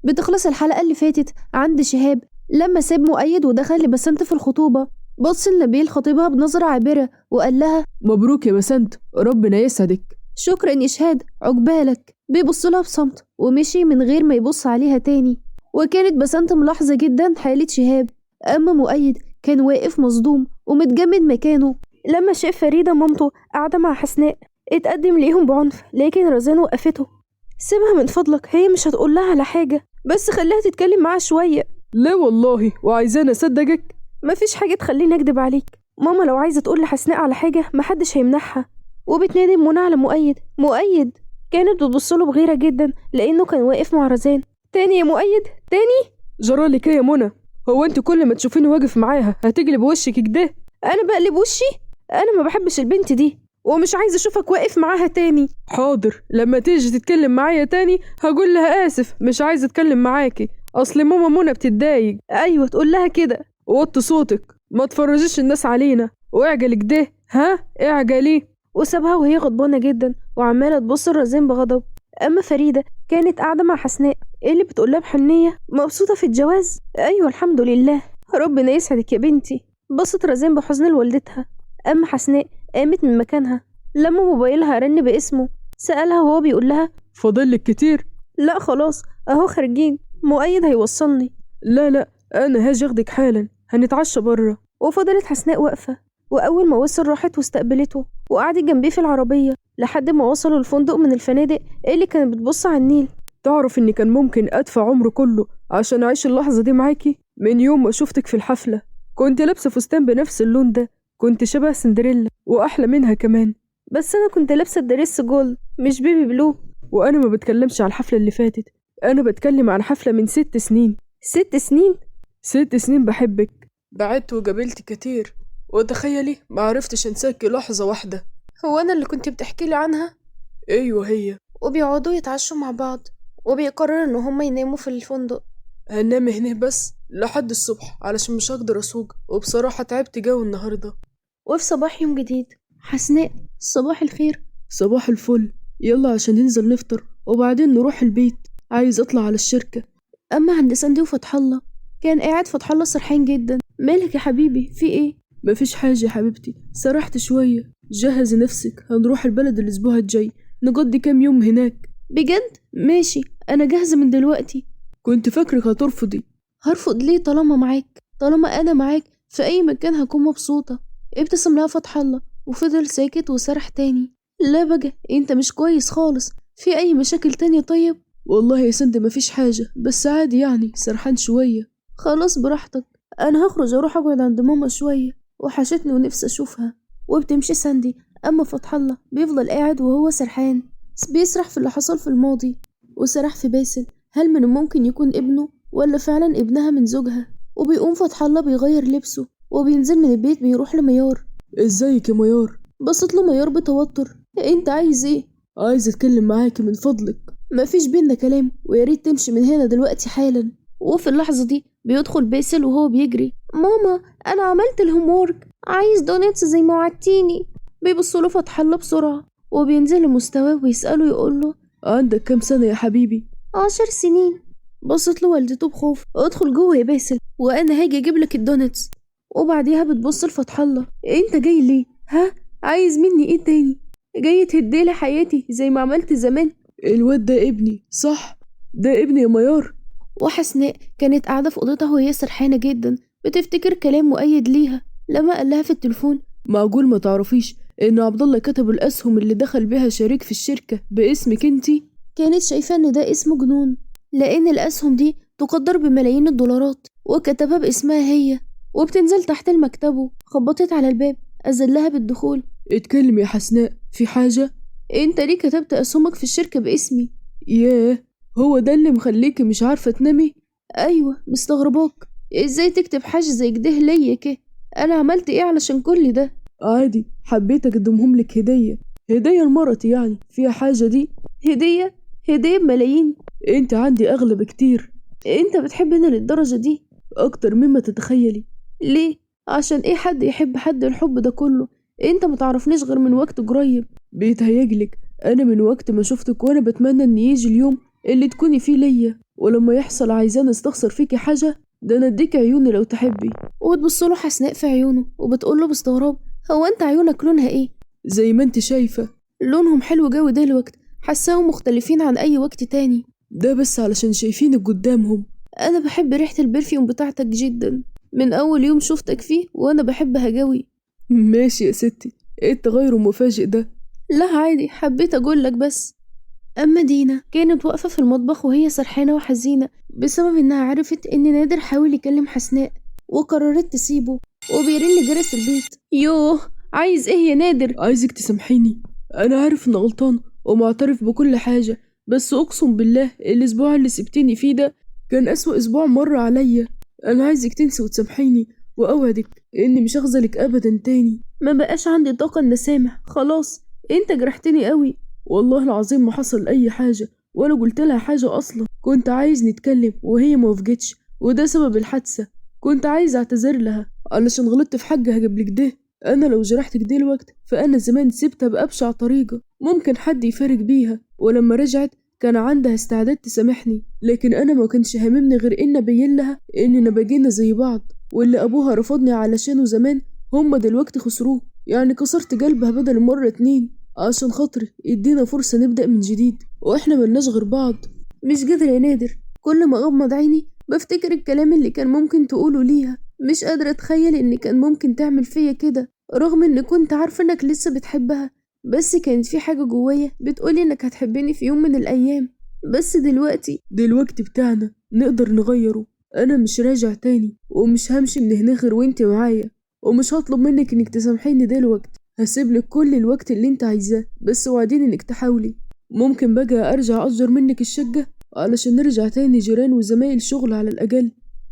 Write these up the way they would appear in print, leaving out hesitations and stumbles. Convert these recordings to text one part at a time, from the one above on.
بتخلص الحلقة اللي فاتت عند شهاب لما ساب مؤيد ودخل لبسنت في الخطوبة. بص لنبيل خطيبها بنظرة عابرة وقال لها مبروك يا بسنت، ربنا يسعدك. شكرا يا شهاد، عقبالك. بيبص لها بصمت ومشي من غير ما يبص عليها تاني. وكانت بسنت ملاحظة جدا حالة شهاب، أما مؤيد كان واقف مصدوم ومتجمد مكانه لما شاف فريدة مامته قاعدة مع حسناء. اتقدم ليهم بعنف لكن رزان وقفته. سيبها من فضلك، هي مش هتقول لها على حاجة، بس خليها تتكلم معاها شوية. لا والله، وعايزاني اصدقك؟ مفيش حاجة تخليني أكدب عليك. ماما لو عايزة تقول لحسناء على حاجة محدش هيمنعها. وبتنادي منى على مؤيد. مؤيد كانت بتبصله بغيرة جدا لأنه كان واقف مع رزان. تاني يا مؤيد تاني. جرالك ايه يا منى؟ هو انت كل ما تشوفيني واقف معاها هتقلب وشك كده؟ أنا بقلب وشي؟ أنا ما بحبش البنت دي ومش عايزة أشوفك واقف معاها تاني. حاضر، لما تيجي تتكلم معايا تاني هقول لها آسف، مش عايزة أتكلم معاكي، أصل ماما منى بتتضايق. أيوة تقول لها كده. وطي صوتك، ما تفرجيش الناس علينا، واعجلي كده، ها اعجلي. وسابها وهي غضبانة جدا وعمالة تبص لرزان بغضب. أما فريدة كانت قاعدة مع حسناء اللي بتقولها بحنية مبسوطة في الجواز. أيوة الحمد لله، ربنا يسعدك يا بنتي. بصت رزان بحزن لوالدتها. أما حسناء قامت من مكانها لما موبايلها رن باسمه. سألها وهو بيقول لها فاضلك كتير؟ لا خلاص أهو خارجين، مؤيد هيوصلني. لا أنا هاجي أخدك حالا، هنتعشى برا. وفضلت حسناء واقفة، وأول ما وصل راحت واستقبلته وقعدت جنبيه في العربية لحد ما وصلوا الفندق من الفنادق اللي كانت بتبص على النيل. تعرف إني كان ممكن أدفع عمري كله عشان أعيش اللحظة دي معاكي؟ من يوم ما شفتك في الحفلة كنت لابسة فستان بنفس اللون ده، كنت شبه سندريلا وأحلى منها كمان. بس أنا كنت لابسة الدريس جولد مش بيبي بلو. وأنا ما بتكلمش على الحفلة اللي فاتت، أنا بتكلم عن حفلة من 6 سنين. 6 سنين؟ 6 سنين بحبك، بعدت وقابلت كتير، وتخيلي ما عرفتش انساكي لحظة واحدة. هو أنا اللي كنت بتحكي لي عنها؟ ايوه هي. وبيقعدوا يتعشوا مع بعض وبيقرروا ان هما يناموا في الفندق. هننام هنا بس لحد الصبح علشان مش هقدر اسوق، وبصراحة تعبت جو النهاردة. وفي صباح يوم جديد. حسناء صباح الخير. صباح الفل، يلا عشان ننزل نفطر وبعدين نروح البيت، عايز اطلع على الشركة. اما عند ساندي وفتح الله كان قاعد فتح الله سرحان جدا. مالك يا حبيبي في ايه؟ مفيش حاجة يا حبيبتي، سرحت شوية. جهزي نفسك، هنروح البلد الاسبوع الجاي، نقضي كام يوم هناك. بجد؟ ماشي، انا جاهزة من دلوقتي. كنت فاكرك هترفضي. هرفض ليه طالما معاك؟ طالما انا معاك في اي مكان هكون مبسوطة. ابتسم لها فتح الله وفضل ساكت وسرح تاني. لا بقى انت مش كويس خالص، في اي مشاكل تانية طيب؟ والله يا سندي مفيش حاجة، بس عادي يعني، سرحان شوية. خلاص براحتك، انا هخرج اروح اقعد عند ماما شوية، وحشتني ونفسي اشوفها. وبتمشي ساندي. اما فتح الله بيفضل قاعد وهو سرحان، بيسرح في اللي حصل في الماضي، وسرح في باسل. هل من الممكن يكون ابنه ولا فعلا ابنها من زوجها؟ وبيقوم فتح الله بيغير لبسه وبينزل من البيت بيروح لميار. ازيك يا ميار؟ بصت له ميار بتوتر. انت عايز ايه؟ عايز اتكلم معاكي من فضلك. مفيش بينا كلام، وياريت تمشي من هنا دلوقتي حالا. وفي اللحظة دي بيدخل باسل وهو بيجري. ماما انا عملت الهومورك، عايز دونيتس زي ما وعدتيني. بيبصوا له فتح الله بسرعة وبينزل لمستواه ويسأله يقوله عندك كام سنة يا حبيبي؟ 10 سنين. بصت له والدته بخوف. ادخل جوه يا باسل وانا هاجي اجيب لك الدونتس. وبعديها بتبص لفتح الله. انت جاي ليه؟ ها؟ عايز مني ايه تاني؟ جاي تهديلي حياتي زي ما عملت زمان؟ الواد ده ابني صح؟ ده ابني يا ميار. وحسناء كانت قاعدة في اوضتها وهي سرحانة جدا بتفتكر كلام مؤيد ليها لما قال لها في التليفون معقول ما تعرفيش ان عبد الله كتب الاسهم اللي دخل بيها شريك في الشركة باسمك انتي؟ كانت شايفة ان ده اسمه جنون، لان الاسهم دي تقدر بملايين الدولارات، وكتبها باسمها هي. وبتنزل تحت المكتبه. خبطت على الباب، أذن لها بالدخول. اتكلم يا حسناء، في حاجة؟ انت ليه كتبت اسهمك في الشركة باسمي؟ ياه، هو ده اللي مخليكي مش عارفة تنامي؟ ايوه مستغرباك، ازاي تكتب حاجة زي كده ليا كده؟ انا عملت ايه علشان كل ده؟ عادي، حبيت اقدمهم لك هدية لمرتي يعني، فيها حاجة دي؟ هدية؟ هدية بملايين؟ انت عندي اغلى بكتير. انت بتحبني للدرجة دي؟ اكتر مما تتخيلي. ليه؟ عشان ايه حد يحب حد الحب ده كله؟ انت متعرفنيش غير من وقت قريب. بيتهيجلك، انا من وقت ما شفتك وانا بتمنى ان يجي اليوم اللي تكوني فيه ليا، ولما يحصل عايزاني استخسر فيكي حاجة ده أنا أديك عيوني لو تحبي. وبتبصله حسناء في عيونه وبتقوله باستغراب: هو انت عيونك لونها ايه؟ زي ما انت شايفة. لونهم حلو جوي دلوقت، حاساهم مختلفين عن اي وقت تاني. ده بس علشان شايفينك قدامهم. انا بحب ريحة البرفيوم بتاعتك جدا، من اول يوم شفتك فيه وانا بحبها جوي. ماشي يا ستي، ايه التغير المفاجئ ده؟ لا عادي، حبيت اقولك بس. اما دينا كانت واقفة في المطبخ وهي سرحانة وحزينة بسبب انها عرفت ان نادر حاول يكلم حسناء وقررت تسيبه، وبيرن جرس البيت. يوه، عايز ايه يا نادر؟ عايزك تسامحيني، انا عارف ان غلطان ومعترف بكل حاجة، بس اقسم بالله الاسبوع اللي سبتني فيه ده كان اسوأ اسبوع مر عليا. انا عايزك تنسي وتسامحيني، واوعدك اني مش هخذلك ابدا تاني. ما بقاش عندي طاقة ان اسامح، خلاص انت جرحتني قوي. والله العظيم ما حصل اي حاجة ولا قلت لها حاجة اصلا. كنت عايز نتكلم وهي ما وافقتش، وده سبب الحادثة. كنت عايز اعتذر لها علشان غلطت في حقها قبل كده. انا لو جرحتك دلوقت فانا زمان سبتها بابشع طريقة ممكن حد يفارق بيها، ولما رجعت كان عندها استعداد تسامحني، لكن انا ما كانش هاممني غير ان ابين لها اننا بقينا زي بعض، واللي ابوها رفضني علشانه زمان هما دلوقتي خسروه. يعني كسرت قلبها بدل مرة 2 عشان خاطري يدينا فرصة نبدأ من جديد، واحنا ملناش غير بعض. مش قادرة يا نادر، كل ما اغمض عيني بفتكر الكلام اللي كان ممكن تقوله ليها. مش قادرة اتخيل ان كان ممكن تعمل فيا كده، رغم ان كنت عارفة انك لسه بتحبها، بس كانت في حاجة جوايا بتقولي انك هتحبني في يوم من الايام. بس دلوقتي بتاعنا نقدر نغيره. انا مش راجع تاني ومش همشي من هنا غير وانت معايا، ومش هطلب منك انك تسامحيني دلوقتي. هسيبلك كل الوقت اللي انت عايزاه، بس وعديني انك تحاولي. ممكن بقى ارجع اجر منك الشقة علشان نرجع تاني جيران وزمايل شغل على الاقل.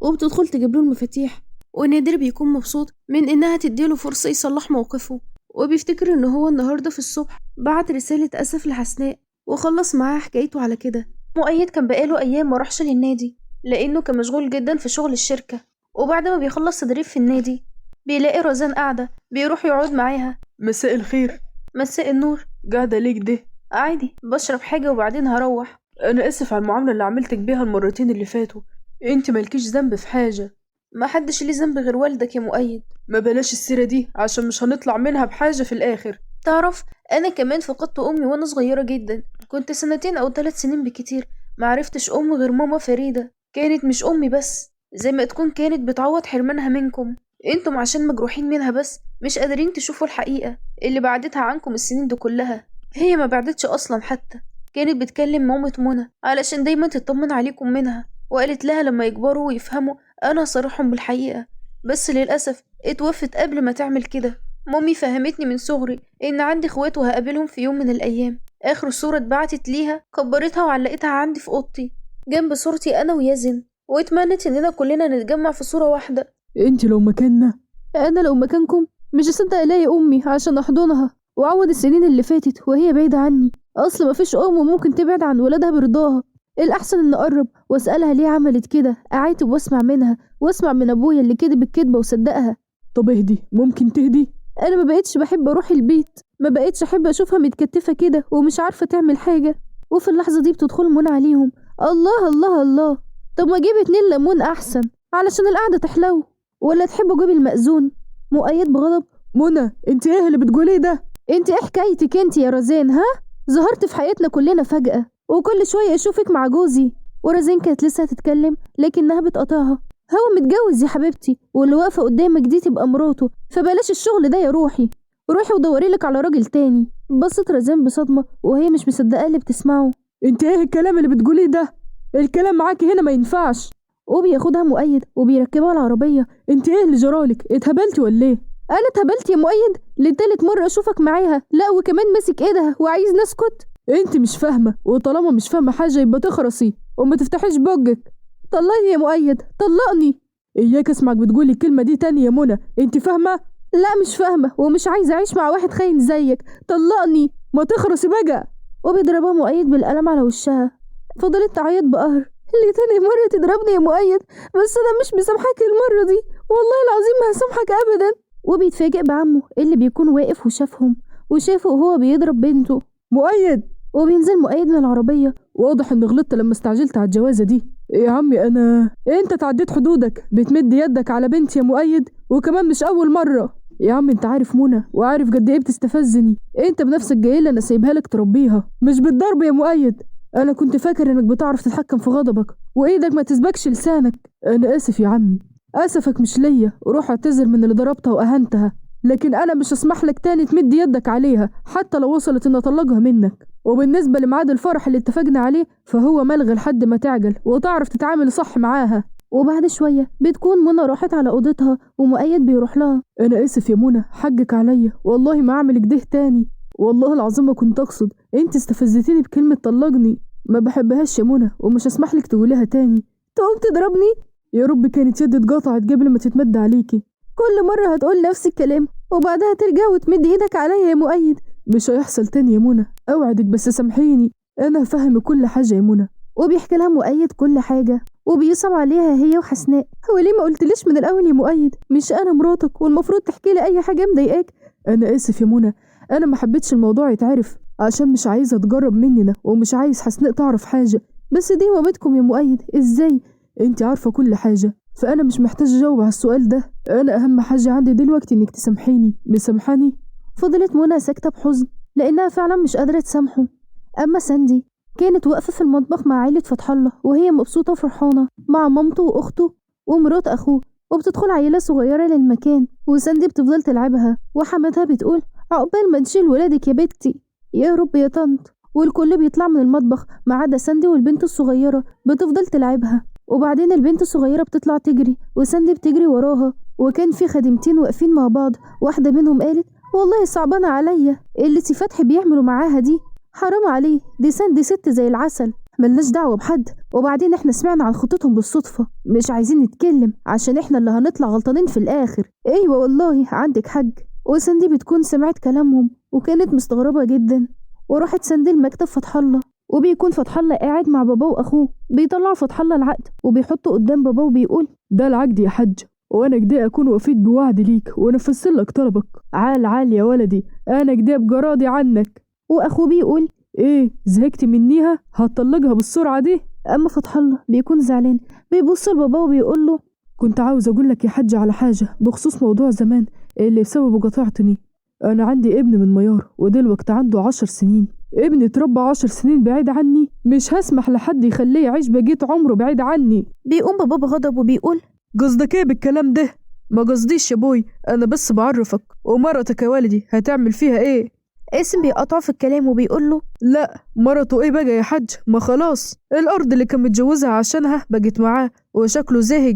وبتدخل تجيب له المفاتيح، ونادر بيكون مبسوط من انها تديله فرصة يصلح موقفه، وبيفتكر ان هو النهاردة في الصبح بعت رسالة اسف لحسناء وخلص معاها حكايته على كده. مؤيد كان بقاله ايام ما راحش للنادي لانه كان مشغول جدا في شغل الشركة، وبعد ما بيخلص تدريب في النادي بيلاقي رزان قاعدة، بيروح يقعد معاها. مساء الخير. مساء النور. قاعدة ليك ده؟ عادي، بشرب حاجة وبعدين هروح. انا اسف على المعاملة اللي عملتك بيها المرتين اللي فاتوا، انت مالكيش ذنب في حاجة. ما حدش ليه ذنب غير والدك يا مؤيد. ما بلاش السيرة دي عشان مش هنطلع منها بحاجة في الاخر. تعرف انا كمان فقدت امي وانا صغيرة جدا، كنت 2 أو 3 سنين بكتير. معرفتش ام غير ماما فريدة، كانت مش امي بس، زي ما تكون كانت بتعوض حرمانها منكم انتم عشان مجروحين منها، بس مش قادرين تشوفوا الحقيقة اللي بعدتها عنكم السنين دي كلها. هي ما بعدتش اصلا، حتى كانت بتكلم مامة منى علشان دايما تطمن عليكم منها، وقالت لها لما يكبروا ويفهموا انا صارحهم بالحقيقة، بس للأسف اتوفت قبل ما تعمل كده. مامي فهمتني من صغري ان عندي اخوات وهقابلهم في يوم من الايام. اخر صورة اتبعتت ليها كبرتها وعلقتها عندي في اوضتي جنب صورتي انا ويزن، واتمنت اننا كلنا نتجمع في صورة واحدة. انت لو مكاننا؟ انا لو مكانكم مش هصدق الاقي امي عشان احضنها واعوض السنين اللي فاتت وهي بعيدة عني. اصل مفيش ام ممكن تبعد عن ولادها برضاها. الاحسن ان اقرب واسالها ليه عملت كده، اعاتب واسمع منها واسمع من ابويا اللي كدب الكدبه وصدقها. طب اهدي، ممكن تهدي؟ انا ما بقيتش بحب اروح البيت، ما بقيتش احب اشوفها متكتفه كده ومش عارفه تعمل حاجه. وفي اللحظه دي بتدخل منى عليهم: الله الله الله، طب ما اجيب 2 ليمون احسن علشان القعده تحلو، ولا تحبوا اجيب المأذون؟ مؤيد بغضب: منى انت ايه اللي بتقوليه ده؟ انت ايه حكايتك انت يا رزان؟ ها، ظهرت في حياتنا كلنا فجأة وكل شويه اشوفك مع جوزي. ورزين كانت لسه هتتكلم لكنها بتقطعها: هو متجوز يا حبيبتي، واللي واقفه قدامك دي تبقى مراته، فبلاش الشغل ده يا روحي، روحي ودوري لك على راجل تاني. بصت رزان بصدمه وهي مش مصدقه اللي بتسمعه. انت ايه الكلام اللي بتقوليه ده؟ الكلام معاكي هنا ما ينفعش. وبياخدها مؤيد وبيركبها العربيه. انت ايه اللي جرالك؟ اتهبلتي ولا ايه؟ انا اتهبلت يا مؤيد؟ لتالت مره اشوفك معاها، لا وكمان ماسك ايدها وعايز نسكت. انت مش فاهمه، وطالما مش فاهمه حاجه يبقى تخرسي وما تفتحيش بوجك. طلقني يا مؤيد، طلقني. اياك اسمعك بتقولي الكلمه دي تاني يا منى، انت فاهمه؟ لا مش فاهمه، ومش عايزه اعيش مع واحد خاين زيك، طلقني. ما تخرسي بقى. وبيضربها مؤيد بالقلم على وشها. فضلت تعيط بقهر: اللي تاني مره تضربني يا مؤيد، بس انا مش مسامحاك المره دي، والله العظيم ما هسامحك ابدا. وبيتفاجئ بعمه اللي بيكون واقف وشافهم وشافه وهو بيضرب بنته. مؤيد وبينزل مؤيد من العربية. واضح إني غلطت لما استعجلت على الجوازة دي. يا عمي أنت تعديت حدودك، بتمد يدك على بنتي يا مؤيد، وكمان مش أول مرة. يا عم انت عارف منى وعارف قد ايه بتستفزني، انت بنفسك جاي لي انا سايبها لك تربيها مش بالضرب يا مؤيد. انا كنت فاكر انك بتعرف تتحكم في غضبك وايدك ما تسبكش لسانك. انا اسف يا عمي، اسفك مش ليا، وروح اعتذر من اللي ضربتها واهنتها، لكن انا مش هسمح لك تاني تمد يدك عليها حتى لو وصلت ان اطلقها منك. وبالنسبه لميعاد الفرح اللي اتفقنا عليه فهو ملغي لحد ما تعجل وتعرف تتعامل صح معاها. وبعد شوية بتكون منى راحت على أوضتها ومؤيد بيروح لها. أنا آسف يا منى، حقك عليا، والله ما أعمل كده تاني، والله العظيم ما كنت أقصد، أنت استفزتيني بكلمة طلقني، ما بحبهاش يا منى ومش هسمح لك تقوليها تاني. تقوم تضربني؟ يا رب كانت يدي اتقطعت قبل ما تتمد عليكي. كل مرة هتقول نفس الكلام وبعدها ترجع وتمد إيدك عليا يا مؤيد. مش هيحصل تاني يا منى، أوعدك، بس سامحيني، أنا هفهم كل حاجة يا منى. وبيحكي لها مؤيد كل حاجة وبيصعب عليها هي وحسناء. هو ليه ما قلتليش من الأول يا مؤيد؟ مش أنا مراتك والمفروض تحكي لي أي حاجة مضايقاك. أنا آسف يا منى، أنا ما حبيتش الموضوع يتعرف عشان مش عايزة تجرب مننا ومش عايز حسناء تعرف حاجة. بس دي مامتكم يا مؤيد، إزاي؟ أنت عارفة كل حاجة فأنا مش محتاجة أجاوب على السؤال ده. أنا أهم حاجة عندي دلوقتي إنك تسامحيني، مسامحاني؟ فضلت منى ساكتة بحزن لأنها فعلا مش قادرة تسامحه. أما ساندي كانت واقفة في المطبخ مع عيلة فتح الله وهي مبسوطة وفرحانة مع مامته وأخته ومرات أخوه، وبتدخل عيلة صغيرة للمكان وساندي بتفضل تلعبها وحماتها بتقول عقبال ما نشيل ولادك يا بنتي. يا رب يا طنط. والكل بيطلع من المطبخ ما عدا ساندي والبنت الصغيرة بتفضل تلعبها. وبعدين البنت الصغيرة بتطلع تجري وساندي بتجري وراها، وكان في خادمتين واقفين مع بعض، واحدة منهم قالت والله صعبانة عليا اللي سي فتحي بيعملوا معاها دي، حرام عليه، دي ساندي ست زي العسل، ملناش دعوة بحد، وبعدين احنا سمعنا عن خطتهم بالصدفة، مش عايزين نتكلم عشان احنا اللي هنطلع غلطانين في الآخر. ايوه والله عندك حق. وساندي بتكون سمعت كلامهم وكانت مستغربة جدا، وراحت ساندي المكتب فتح الله، وبيكون فتح الله قاعد مع باباه واخوه بيطلع فتح الله العقد وبيحطه قدام باباه وبيقول ده العقد يا حاج، وانا كده اكون وفيت بوعد ليك ونفذت لك طلبك. عال يا ولدي، انا كده ابقى راضي عنك. واخوه بيقول ايه زهقت منيها؟ هتطلقها بالسرعه دي؟ اما فتح الله بيكون زعلان، بيبص لباباه وبيقول له كنت عاوز اقول لك يا حاج على حاجه بخصوص موضوع زمان اللي بسببه قطعتني. انا عندي ابن من ميار ودلوقتي عنده 10 سنين، ابني اتربى 10 سنين بعيد عني، مش هسمح لحد يخليه يعيش بقية عمره بعيد عني. بيقوم بابا بغضب وبيقول قصدك ايه بالكلام ده؟ ما قصديش يا بوي، انا بس بعرفك، ومرتك يا والدي هتعمل فيها ايه؟ قاسم بيقطعه في الكلام وبيقول له لا، مرته ايه بقى يا حاج؟ ما خلاص الارض اللي كان متجوزها عشانها بقت معاه وشكله زهق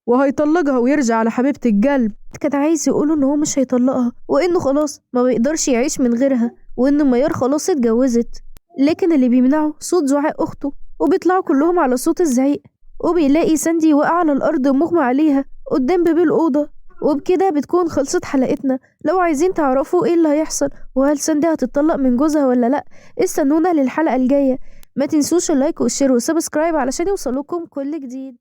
وهيطلقها ويرجع على حبيبة القلب. كان عايز يقوله ان هو مش هيطلقها وانه خلاص ما بيقدرش يعيش من غيرها وان ميار خلاص اتجوزت، لكن اللي بيمنعه صوت زعاق اخته، وبيطلعوا كلهم على صوت الزعيق، وبيلاقي ساندي واقعة على الارض مغمى عليها قدام باب الاوضه. وبكده بتكون خلصت حلقتنا. لو عايزين تعرفوا ايه اللي هيحصل وهل ساندي هتطلق من جوزها ولا لا، استنونا للحلقه الجايه. ما تنسوش اللايك والشير والسبسكرايب علشان يوصلكم كل جديد.